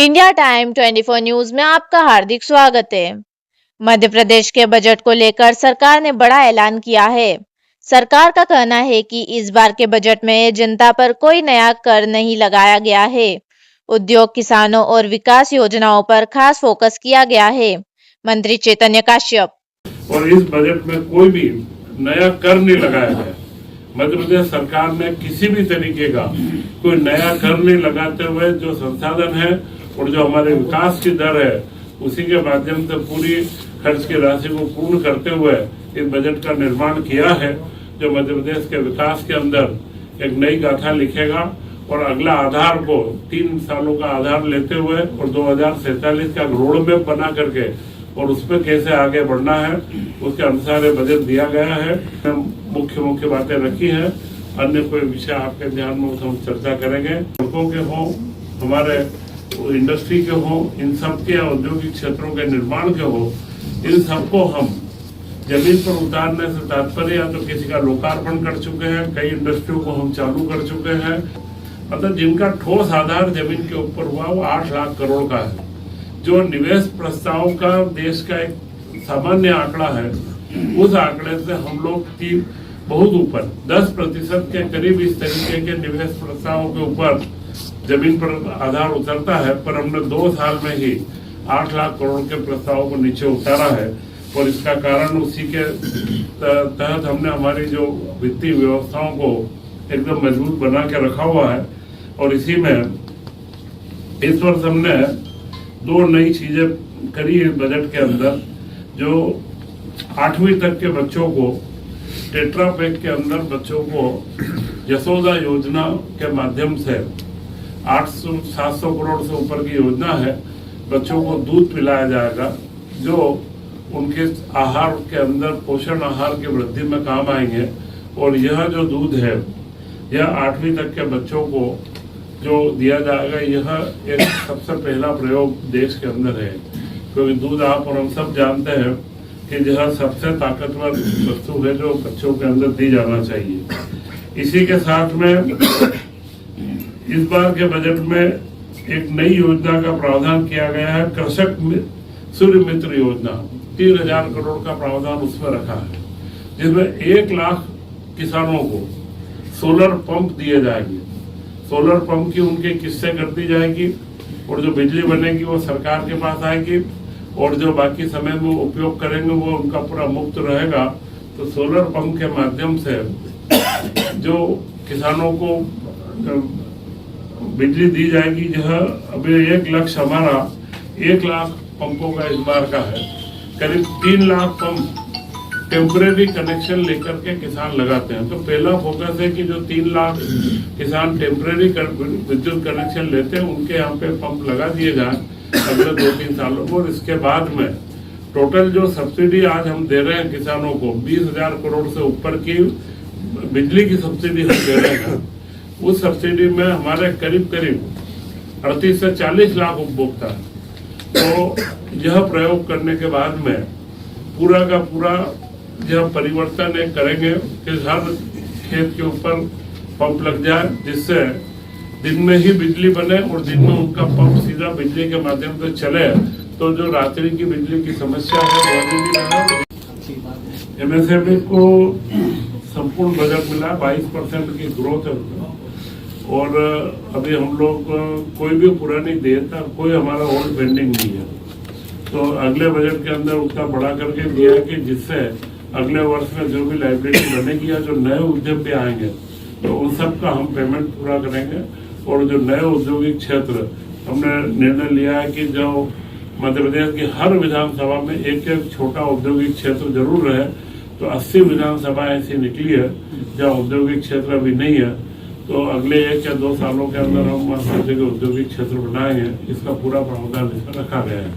India time 24 news में आपका हार्दिक स्वागत है। मध्य प्रदेश के बजट को लेकर सरकार ने बड़ा ऐलान किया है। सरकार का कहना है कि इस बार के बजट में जनता पर कोई नया कर नहीं लगाया गया है। उद्योग, किसानों और विकास योजनाओं पर खास फोकस किया गया है। मंत्री चैतन्य काश्यप। और इस बजट में कोई भी नया कर नहीं लगाया गया। मध्य प्रदेश सरकार ने किसी भी तरीके का कोई नया कर नहीं लगाते हुए जो संसाधन है और जो हमारे विकास की दर है उसी के माध्यम से पूरी खर्च की राशि को पूर्ण करते हुए इस बजट का निर्माण किया है, जो मध्य प्रदेश के विकास के अंदर एक नई गाथा लिखेगा और अगला आधार को 3 सालों का आधार लेते हुए और 2047 का रोड मैप बना करके और उसमें कैसे आगे बढ़ना है उसके अनुसार ये बजट दिया गया है। मुख्य बातें रखी हैं, अन्य कोई विषय आपके ध्यान में हम चर्चा करेंगे। लोगों के हों, हमारे इंडस्ट्री के हों, इन सब के औद्योगिक क्षेत्रों के निर्माण के हों, इन सबको हम जमीन पर उतारने से तात्पर्य या तो किसी का लोकार्पण कर चुके हैं, कई इंडस्ट्रियों को हम चालू कर चुके हैं। मतलब जिनका ठोस आधार जमीन के ऊपर हुआ वो 8 लाख करोड़ का है। जो निवेश प्रस्ताव का देश का एक सामान्य आंकड़ा है, उस आंकड़े से हम लोग की बहुत ऊपर 10% के करीब इस तरीके के निवेश प्रस्तावों के ऊपर जमीन पर आधार उतरता है, पर हमने 2 साल में ही 8 लाख करोड़ के प्रस्तावों को नीचे उतारा है। और इसका कारण उसी के तहत हमने हमारी जो वित्तीय व्यवस्थाओं को एकदम मजबूत बना के रखा हुआ है। और इसी में इस वर्ष हमने 2 नई चीजें करी है बजट के अंदर। जो 8वीं तक के बच्चों को टेट्रा पैक के अंदर बच्चों को यशोदा योजना के माध्यम से 800-700 करोड़ से ऊपर की योजना है। बच्चों को दूध पिलाया जाएगा जो उनके आहार के अंदर पोषण आहार की वृद्धि में काम आएंगे। और यह जो दूध है यह 8वीं तक के बच्चों को जो दिया जाएगा, यह एक सबसे पहला प्रयोग देश के अंदर है, क्योंकि दूध आप और हम सब जानते हैं कि यह सबसे ताकतवर वस्तु है जो बच्चों के अंदर दी जाना चाहिए। इसी के साथ में इस बार के बजट में एक नई योजना का प्रावधान किया गया है, कृषक सूर्य मित्र योजना। 3000 करोड़ का प्रावधान उसमें रखा है, जिसमें 1 लाख किसानों को सोलर पंप दिए जाएंगे। सोलर पंप की उनकी किस्तें कर दी जाएगी और जो बिजली बनेगी वो सरकार के पास आएगी और जो बाकी समय में उपयोग करेंगे वो उनका पूरा मुफ्त रहेगा। तो सोलर पंप के माध्यम से जो किसानों को बिजली दी जाएगी, यह अभी एक लक्ष्य हमारा 1 लाख पंपों का इस बार का है। करीब 3 लाख पंप टेम्परेरी कनेक्शन लेकर के किसान लगाते हैं। तो पहला फोकस है कि जो 3 लाख किसान टेम्परेरी विद्युत कनेक्शन लेते हैं उनके यहाँ पे पंप लगा दिए जाए अगले 2-3 सालों में। और इसके बाद में टोटल जो सब्सिडी आज हम दे रहे हैं किसानों को 20,000 करोड़ से ऊपर की बिजली की सब्सिडी हम दे रहे हैं। उस सब्सिडी में हमारे करीब 38 से 40 लाख उपभोक्ता है। तो यह प्रयोग करने के बाद में पूरा का पूरा यह परिवर्तन करेंगे कि हर खेत के ऊपर पंप लग जाए, जिससे दिन में ही बिजली बने और दिन में उनका पंप सीधा बिजली के माध्यम से चले। तो जो रात्रि की बिजली की समस्या है वो भी रहे। एमएसएमई को संपूर्ण बजट मिला, 22% की ग्रोथ है। और अभी हम लोग कोई भी पुरानी देयता, कोई हमारा ओल्ड पेंडिंग नहीं है। तो अगले बजट के अंदर उतना बढ़ा करके दिया है कि जिससे अगले वर्ष में जो भी लाइबिलिटी बनेगी या जो नए उद्यम भी आएंगे तो उन सब का हम पेमेंट पूरा करेंगे। और जो नए औद्योगिक क्षेत्र हमने निर्णय लिया है कि जो मध्य प्रदेश की हर विधानसभा में एक छोटा औद्योगिक क्षेत्र जरूर रहे। तो 80 विधानसभा ऐसी निकली है जहाँ औद्योगिक क्षेत्र अभी नहीं है। तो अगले 1 या 2 सालों के अंदर हम औद्योगिक क्षेत्र बनाएंगे, इसका पूरा प्रावधान इसमें रखा गया है।